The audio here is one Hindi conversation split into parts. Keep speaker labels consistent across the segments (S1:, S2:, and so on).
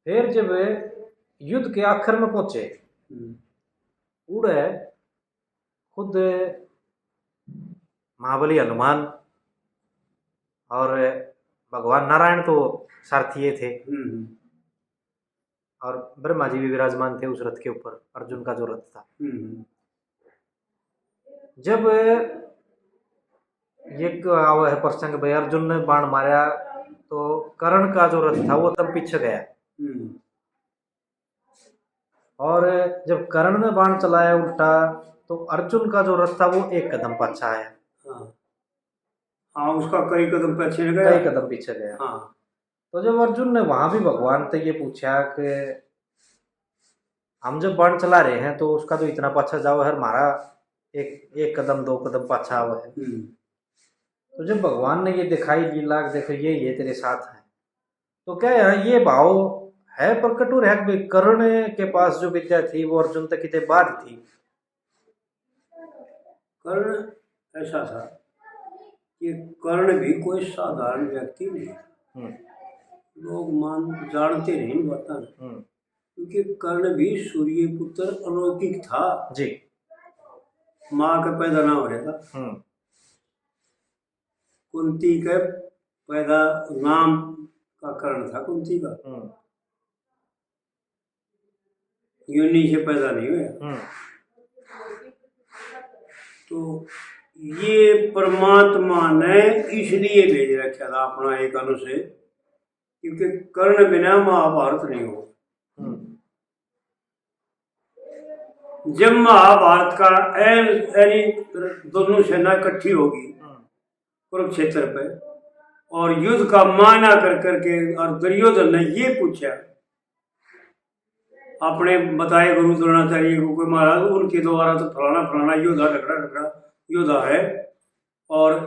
S1: फिर जब युद्ध के आखिर में पहुंचे, उड़े खुद महाबली हनुमान और भगवान नारायण तो सारथी थे, और ब्रह्मा जी भी विराजमान थे उस रथ के ऊपर, अर्जुन का जो रथ था। जब एक आवा है प्रसंग भाई, अर्जुन ने बाण मारा तो कर्ण का जो रथ था वो तब पीछे गया, और जब कर्ण ने बाण चलाया उल्टा तो अर्जुन का जो रथ था वो एक कदम पाछा आया।
S2: हाँ, उसका कई कदम पीछे गया,
S1: कई कदम पीछे गया।
S2: हाँ।
S1: तो जब अर्जुन ने वहां भी भगवान से ये पूछा कि हम जब बाण चला रहे हैं तो उसका तो इतना पाछा जाओ है, हमारा एक कदम दो कदम पाछा हुआ है। तो जब भगवान ने ये दिखाई दी लाख, देखो ये तेरे साथ है, तो क्या ये भाव है प्रकट हो रहा है कि कर्ण के पास जो विद्या थी वो अर्जुन तक कितने बाद थी।
S2: कर्ण ऐसा था कि कर्ण भी कोई साधारण व्यक्ति नहीं, लोग जानते नहीं बता, क्योंकि कर्ण भी सूर्य पुत्र अलौकिक था
S1: जी,
S2: माँ का पैदा ना हो रहा था। कुंती के पैदा नाम का कर्ण था, कुंती का योनि से पैदा नहीं हुआ। तो ये परमात्मा ने इसलिए भेज रखा था अपना एक अनुसे, क्योंकि कर्ण बिना महाभारत नहीं हो। जब महाभारत का दोनों सेना इकट्ठी होगी कुरुक्षेत्र पे, और युद्ध का माना कर करके, और दुर्योधन ने ये पूछा अपने बताए गुरु द्रोणाचार्य को, कोई महाराज उनके द्वारा तो फलाना फलाना योद्धा रगड़ा योद्धा है, और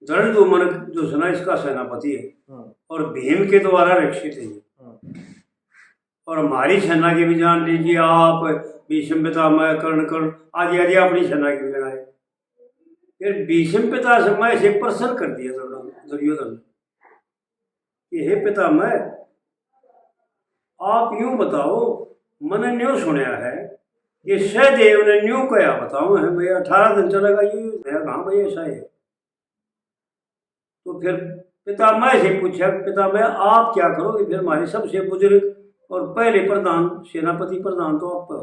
S2: धनुर्धुमन जो सेना इसका सेनापति है, और भीम के द्वारा रक्षित है, और हमारी सेना की भी जान लीजिए आप, भीष्म पितामह कर्ण आदि आदि अपनी सेना की भी गणाए। फिर भीष्म पितामह से प्रश्न कर दिया दुर्योधन ने, हे पितामह आप यूं बताओ, मैंने न्यू सुना है कि सहदेव ने न्यू कया बताओ है भैया 18 दिन चलेगा ये, हाँ भैया ऐसा है। तो फिर पितामह से पूछा, पितामह आप क्या करोगे, फिर हमारे सबसे बुजुर्ग और पहले प्रधान सेनापति प्रधान तो आप हो।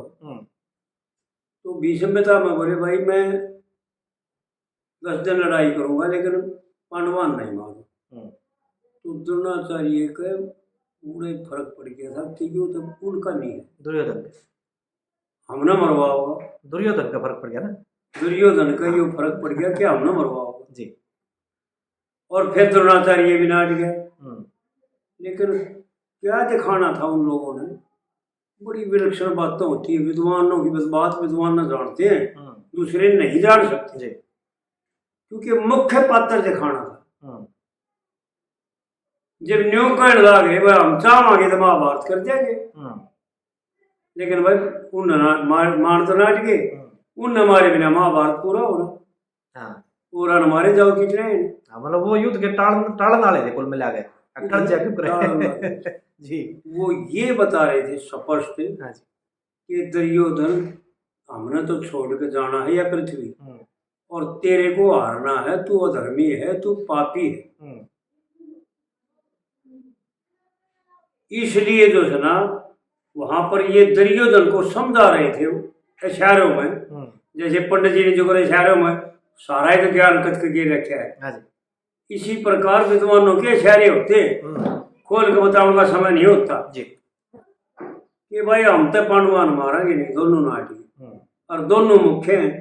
S2: तो भीष्म पितामह बोले भाई मैं 10 दिन लड़ाई करूंगा लेकिन पांडवान नहीं मानो। तो द्रोणाचार्य के पूरे फर्क पड़ गया था कि वो तो उनका नहीं है,
S1: दुर्योधन
S2: हमने मरवा होगा।
S1: दुर्योधन का फर्क पड़ गया ना,
S2: दुर्योधन का ये फर्क पड़ गया कि हमने मरवा होगा
S1: जी।
S2: और फिर द्रोणाचार्य भी नाट गया। लेकिन क्या दिखाना था उन लोगों ने, बड़ी विलक्षण बातें होती है, विद्वानों की बस बात विद्वान न जानते हैं, दूसरे नहीं जान सकते, क्योंकि मुख्य पात्र दिखाना था। जब न्यू कहने लगे भाई हम चाहेंगे तो महाभारत कर देंगे, लेकिन भाई उन्हें मान तो नाट गए, उन हमारे बिना महाभारत पूरा होना, पूरा हमारे जाओ कितने
S1: मतलब वो युद्ध के टालन वाले थे कुल मिला गए जी।
S2: वो ये बता रहे थे स्पष्ट कि दुर्योधन हमने तो छोड़ के जाना है या पृथ्वी, और तेरे को हारना है, तू अधर्मी है, तू पापी है। इसलिए जो है ना वहां पर ये दुर्योधन को समझा रहे थे इशारों में, जैसे पंडित जी ने जो करे इशारों में सारा ही तो ज्ञान कथ के रखा है, इसी प्रकार विद्वानों के इशारे होते हैं, खोल के बताने का समय नहीं होता जी कि भाई हम तो पांडवान मारेंगे नहीं, दोनों नाटी और दोनों मुख्य हैं,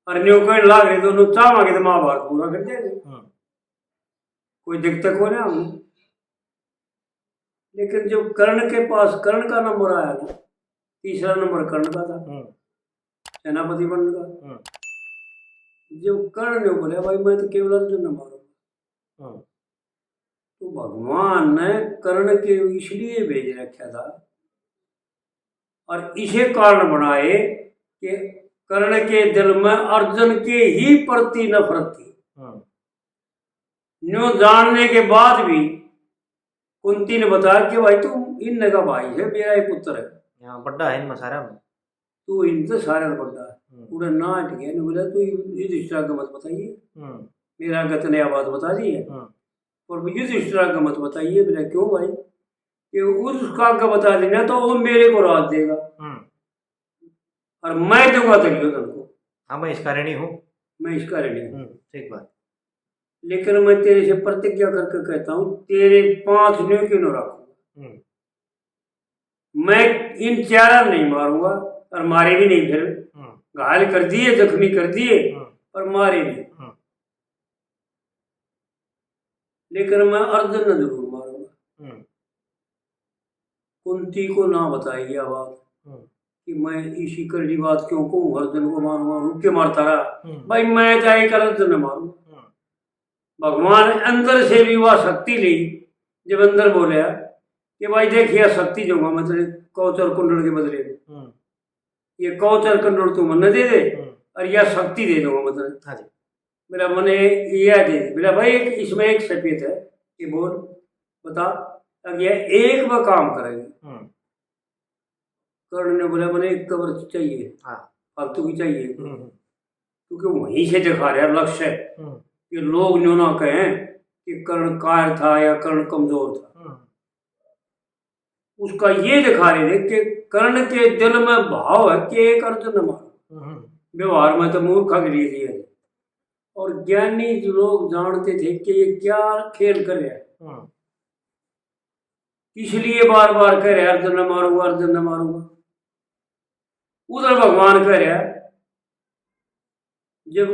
S2: और न्यू कहने लाग रहे दोनों चाहेंगे तो महाभारत पूरा कर देंगे, कोई दिक्कत को ना हम। लेकिन जब कर्ण के पास कर्ण का नंबर आया ना, तीसरा नंबर कर्ण का था सेनापति बनने का, जब कर्ण ने बोला भाई मैं तो केवल अर्जुन न मारूंगा, तो भगवान ने कर्ण के इसलिए भेज रखा था और इसे कारण बनाए कि कर्ण के दिल में अर्जुन के ही प्रति नफरत थी। न्यू जानने के बाद भी कुंती ने बताया कि भाई तू इन का भाई है, मेरा ही पुत्र है,
S1: यहाँ बड्डा है इन सारा में,
S2: तू इनसे सारा बड्डा है। उड़ा ना हट गया, ने बोला तू युधिष्ठिर का मत बताइए, मेरा गत नया बात बता दी है, और युधिष्ठिर का मत बताइए। बोला क्यों भाई, कि उसका का बता देना तो वो मेरे को राज देगा और मैं दूंगा दुर्योधन को।
S1: हाँ मैं इसका ऋणी हूँ,
S2: मैं इसका ऋणी हूँ,
S1: ठीक बात।
S2: लेकिन मैं तेरे से प्रतिज्ञा करके कहता हूँ, तेरे 5 न्यू क्यों न रखूंगा, मैं इन 4 नहीं मारूंगा और मारे भी नहीं, फिर घायल कर दिए, जख्मी कर दिए और मारे नहीं, लेकिन मैं अर्जुन न जरूर मारूंगा। कुंती को ना बताई यह बात कि मैं इसी करड़ी बात क्यों कहूँ, अर्जुन को मारूंगा, रुक के मारता रहा। भाई मैं जाए कर अर्जुन न मारूंगा। भगवान अंदर से भी वह शक्ति ली, जब अंदर बोले कि भाई देखिए शक्ति दूंगा मैं तेरे कौचर कुंडल के बदले में, ये कौचर कुंडल तू मन दे दे और यह शक्ति दे दूंगा मतलब। मेरा मन यह दे, मेरा भाई इसमें एक सफेद है कि बोल बता, अब यह एक वह काम करेगी। कर्ण ने बोला मैंने एक कब्र चाहिए, फालतू की चाहिए, क्योंकि वहीं से दिखा रहा लक्ष्य है कि लोग न्यू ना कहें कि कर्ण कायर था या कर्ण कमजोर था। उसका ये दिखा रहे थे कि कर्ण के दिल में भाव है कि एक अर्जुन न मारो, व्यवहार में तो मूर्खा के लिए दिया, और ज्ञानी लोग जानते थे कि ये क्या खेल कर रहे हैं, इसलिए बार बार कह रहे अर्जुन न मारूंगा, अर्जुन न मारूंगा। उधर भगवान कह रहा जब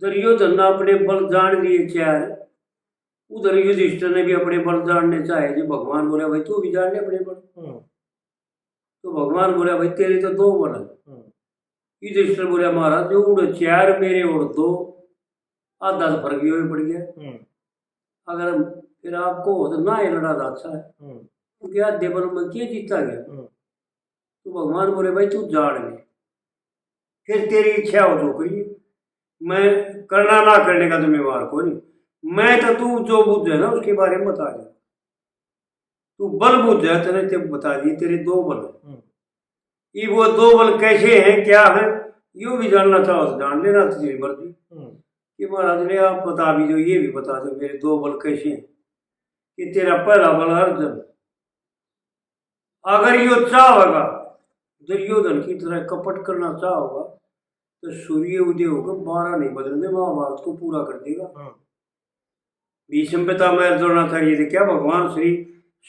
S2: दुर्योधन ने अपने बल जान लिए 4, उधर युधिष्ठिर ने भी अपने बल जानने चाहे। जब भगवान बोला भाई तू भी जान ले अपने बल, तो भगवान बोला भाई तेरे तो 2 बल है। युधिष्ठिर बोला महाराज जो उड़ 4 मेरे उड़ 2, आधा तो फर्क ही पड़ गया। अगर फिर आपको हो तो ना ये लड़ा अच्छा है, क्योंकि आधे बल में क्या जीता गया। तो भगवान बोले भाई तू जान ले, फिर तेरी इच्छा हो जो करिए, मैं करना ना करने का जिम्मेवार को नहीं, मैं तो तू जो बुझ है ना उसके बारे में बता दे, तू बल बुझ जाए तेरे ते बता दिए तेरे 2 बल है, ये वो 2 बल कैसे हैं क्या है यो भी जानना चाहो तो जान लेना, तुझे मर्जी कि महाराज ने आप बता भी दो, ये भी बता दो मेरे 2 बल कैसे हैं। कि तेरा पहला बल अर्जुन, अगर यो चाहोगा दुर्योधन की तरह कपट करना चाहोगा तो सूर्य उदय होगा 12 नहीं बदलने, महाभारत को पूरा कर देगा। भीष्म पितामह द्रोणाचार्य थे, क्या भगवान श्री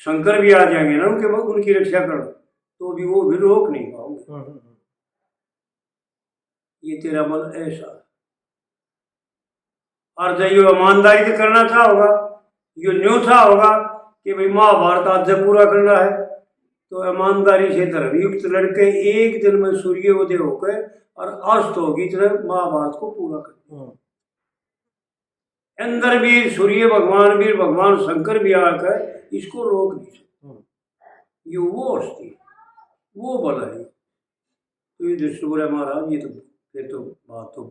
S2: शंकर भी आ जाएंगे ना उनके उनकी रक्षा कर, तो भी वो भी रोक नहीं पाओगे। ये तेरा बल ऐसा, और जब यो ईमानदारी से करना चाहोगा, यो न्यू चाहोगा कि भाई महाभारत आज जब पूरा करना है, तो ईमानदारी से धर्मयुक्त लड़के एक दिन में सूर्योदय होकर और अस्त होगी तरह महाभारत को पूरा कर। अंदर भी सूर्य भगवान भी भगवान शंकर भी आकर इसको रोक नहीं सकते। ये वो अस्थि वो बल है। तो ये दृष्टि बोला महाराज ये तो फिर तो बात तो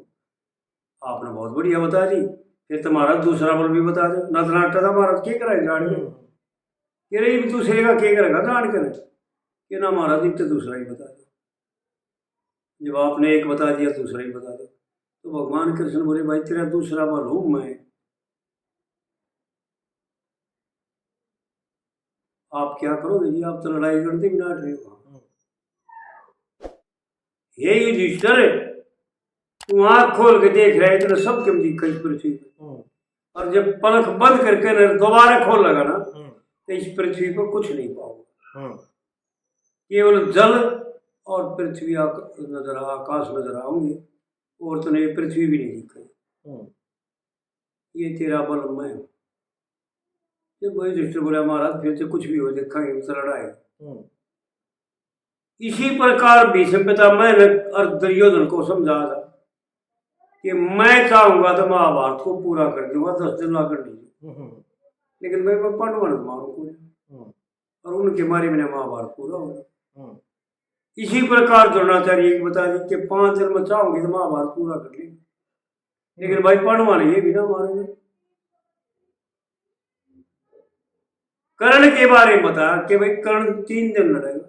S2: आपने बहुत बढ़िया बता दी, फिर तो महाराज दूसरा बल भी बता दो। नटनाटा था महाराज क्या करें जान के, कह रही भी दूसरे का क्या करेगा जान कर, कि ना महाराज तो दूसरा ही बता दो। जब आपने एक बता दिया दूसरा ही बता दो। तो भगवान कृष्ण बोले भाई तेरा दूसरा बल हूं मैं, आप क्या करोगे जी, आप तो लड़ाई करते भी ना रहे हो। हे युधिष्ठिर तू आँख खोल के देख रहे इतना सब क्यों दिखा इस पृथ्वी पर, और जब पलक बंद करके दोबारा खोल लगा ना तो इस पृथ्वी पर कुछ नहीं पाओगे, केवल जल और पृथ्वी नजर आकाश नजर आओगे, और तो नहीं पृथ्वी भी नहीं दिखेगी। ये तेरा बल मैं हूँ। जब वही युधिष्ठिर बोला महाराज फिर से कुछ भी हो देखेंगे तो लड़ाई। इसी प्रकार भीष्म पितामह ने और दुर्योधन को समझा था कि मैं चाहूंगा तो महाभारत को पूरा कर दूंगा, 10 दिन ला कर लीजिए, लेकिन मैं पांडवान मारूंगा और उनके मारे मैंने महाभारत पूरा होगा। इसी प्रकार द्रोणाचार्य बता दी कि 5 दिन में चाहोगे तो महाभारत पूरा कर लेंगे, लेकिन भाई पांडवा ने ये भी ना मारेंगे। कर्ण के बारे में बता कि भाई कर्ण 3 दिन लड़ेगा,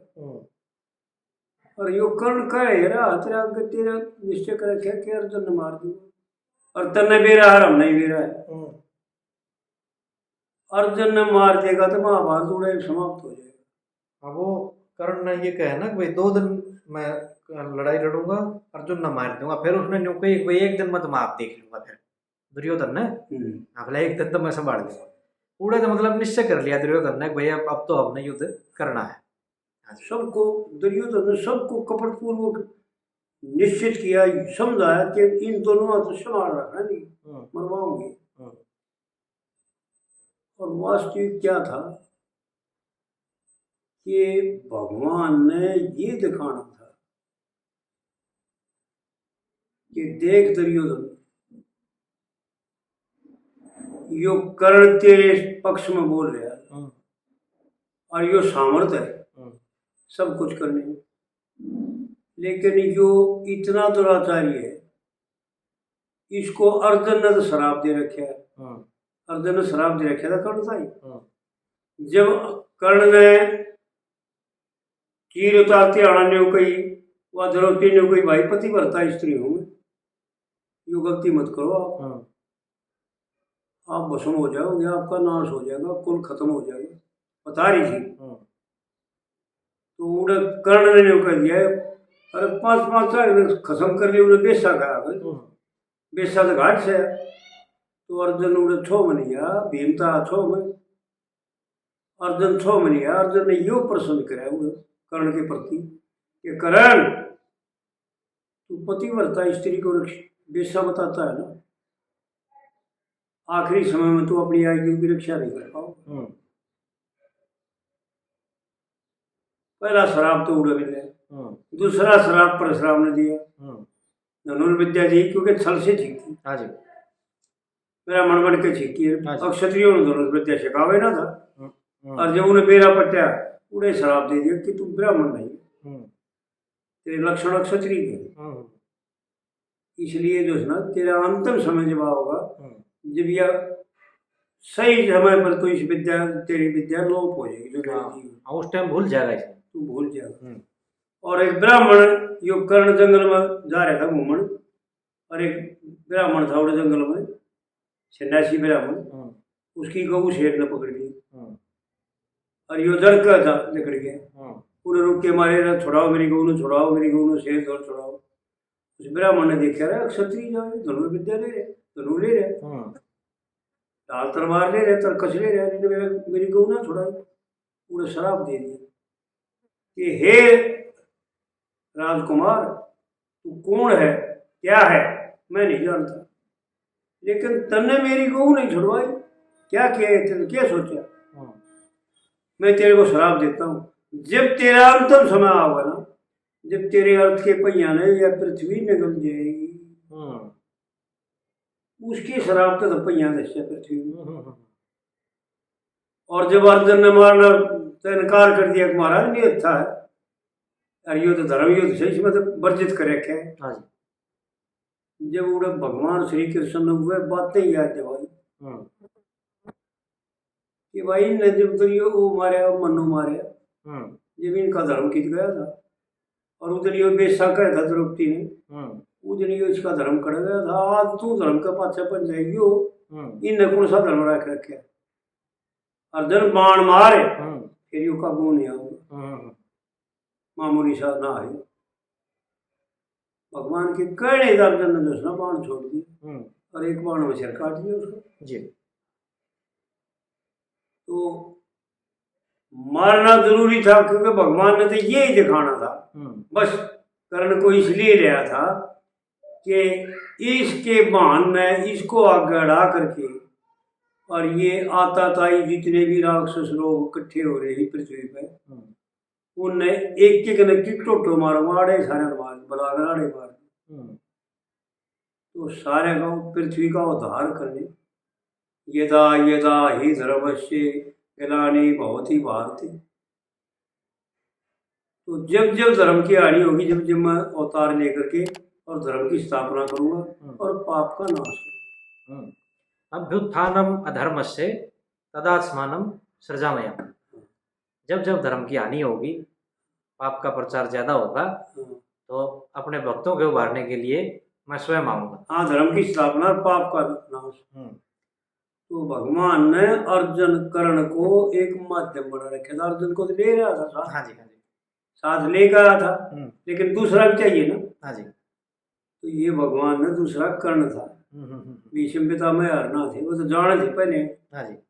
S2: और यो कर्ण कहे तेरा तेरा निश्चय कर रखे कि अर्जुन ने मार दिया, और तन्ने बेरा हर हम नहीं बेरा है। अर्जुन ने मार देगा तो महाभारत उड़े समाप्त हो जाएगा।
S1: अब वो कर्ण ने ये कहे ना कि भाई 2 दिन मैं लड़ाई लड़ूंगा, अर्जुन ने मार दूंगा, फिर उसने न्यू कही भाई 1 दिन में तो मैं आप देख लूंगा। फिर दुर्योधन ने आपने 1 दिन तो मैं संभाल दूंगा, उड़े तो मतलब निश्चय कर लिया दुर्योधन ने भाई अब तो हमने युद्ध करना है।
S2: सबको दुर्योधन ने सबको कपटपूर्वक निश्चित किया, समझाया कि इन दोनों तो संभाल रखना नहीं, मरवाओगे। और वास्तविक क्या था कि भगवान ने ये दिखाना था कि देख दुर्योधन, यो कर्ण तेरे पक्ष में बोल रहा है और यो सामर्थ्य है सब कुछ करने में, लेकिन यो इतना दुराचारी है, इसको अर्जुन ने तो शराब दे रखा है। अर्जुन ने शराब दे रखा था कर्ण था ही। जब कर्ण ने चीर उतारते आना ने कही, वह द्रौपदी ने कही भाई पतिव्रता स्त्री हूं मैं, यो गलती मत करो, आप भस्म हो जाओगे, आपका नाश हो जाएगा, कुल खत्म हो जाएगा, बता रही थी। तो उन्हें कर्ण ने कह दिया, अरे 5 साल खत्म कर लिया, उन्हें बेसा कहा बेसा तो घाट से। तो अर्जुन उन्हें 6 मनिया, भीमता 6 में, अर्जुन 6 मनिया। अर्जुन ने यो प्रश्न कराया उन्हें कर्ण के प्रति कि कर्ण तू पतिव्रता स्त्री को बेसा बताता है ना, आखिरी समय में तू अपनी आयु की रक्षा नहीं कर पाओ। पहला शराब तो उड़े मिले, दूसरा शराब परशुराम ने दिया, धनुर्विद्या दी क्योंकि छल से ठीक थी, मेरा मन बन के ठीक की। क्षत्रियों ने धनुर्विद्या सिखावे ना था, और जब उन्हें बेरा पट्या उड़े शराब दे दिया कि तू ब्राह्मण नहीं, तेरे लक्षण क्षत्रिय के। इसलिए जो है ना तेरा अंतिम समय जब होगा, जब यह सही समय पर तो इस विद्या तेरी विद्या लोप हो जाएगी, जो
S1: उस टाइम भूल जाएगा,
S2: तू भूल जाएगा। और एक ब्राह्मण यो कर्ण जंगल में जा रहा था घूमन, और एक ब्राह्मण था उड़े जंगल में, सन्यासी ब्राह्मण, उसकी गऊ शेर ने पकड़ ली, और यो लड़का था निकल गया, उन्हें रुक के मारे, छुड़ाओ मेरी गऊ ने, छुड़ाओ मेरी गऊ ने, शेर दौड़ छुड़ाओ। उस ब्राह्मण ने देखा रहा क्षत्रिय जाओ धनुर्विद्या ले रहे, धनु ले रहे, लाल तलवार ले रहे, तरकस ले रहे, मेरी गऊ ना छुड़ाई। उन्हें शराब दे दिया कि हे राजकुमार तू कौन है, क्या है, मैं नहीं जानता, लेकिन तन्ने मेरी गऊ नहीं छुड़वाई, क्या किया है तेने, क्या सोचा, मैं तेरे को शराब देता हूँ, जब तेरा अंतिम समय आएगा ना, जब तेरे अर्थ के पहिया ने या पृथ्वी निगल जाएगी, उसकी शराब तो पहिया दस्या पृथ्वी में। और जब अर्जुन ने मारना तो इनकार कर दिया कि महाराज नहीं अच्छा है, और यो तो धर्म युद्ध सही मतलब वर्जित कर रखे है। जब उड़े भगवान श्री कृष्ण ने वह बातें याद दिवाई कि भाई ने जब तो यो वो मारे मनु मारे, जब इनका धर्म कित गया था, और उधर यो बेसा कहा था द्रौपदी ने, उधर यो इसका धर्म कट गया था। आज तू धर्म का पाछा बन जाएगी, इनने कौन सा धर्म रख रखे, अर्जुन बाण मारे फिर यो काबू नहीं आऊगा, मामूली सा ना है। भगवान के कहने अर्जुन ने दूसरा बाण छोड़ दिया, और एक बाण में सिर काट दिया उसको जी। तो मारना जरूरी था क्योंकि भगवान ने तो यही दिखाना था, बस कर्ण को इसलिए लिया था कि इसके बहान में इसको आगे अड़ा करके, और ये आता ताई जितने भी राक्षस लोग इकट्ठे हो रहे हैं पृथ्वी पे, उनने एक एक ने टोटो मारे सारे मार बलागराड़े मार, तो सारे गांव पृथ्वी का उद्धार करने यदा यदा ही धर्मस्य ग्लानि भवति भारत, तो जब जब धर्म की हानि होगी, जब जब मैं अवतार लेकर के और धर्म की स्थापना करूंगा और पाप का नाश करूंगा।
S1: अभ्युत्थानम अधर्मस्य तदात्मानम सृजामय। जब जब धर्म की हानि होगी, पाप का प्रचार ज्यादा होगा, तो अपने भक्तों को उभारने के लिए मैं स्वयं आऊंगा।
S2: हाँ, धर्म की स्थापना और पाप का नाश। तो भगवान ने अर्जुन कर्ण को एक माध्यम बना रखा था। अर्जुन को तो ले रहा था साथ,
S1: हाँ जी, हाँ जी,
S2: साथ लेकर आया था, लेकिन दूसरा भी चाहिए ना।
S1: हाँ जी।
S2: तो ये भगवान ने दूसरा कर्ण था, भीष्म पितामह हरना थे, वो तो जाने थे पहले।
S1: हाँ जी।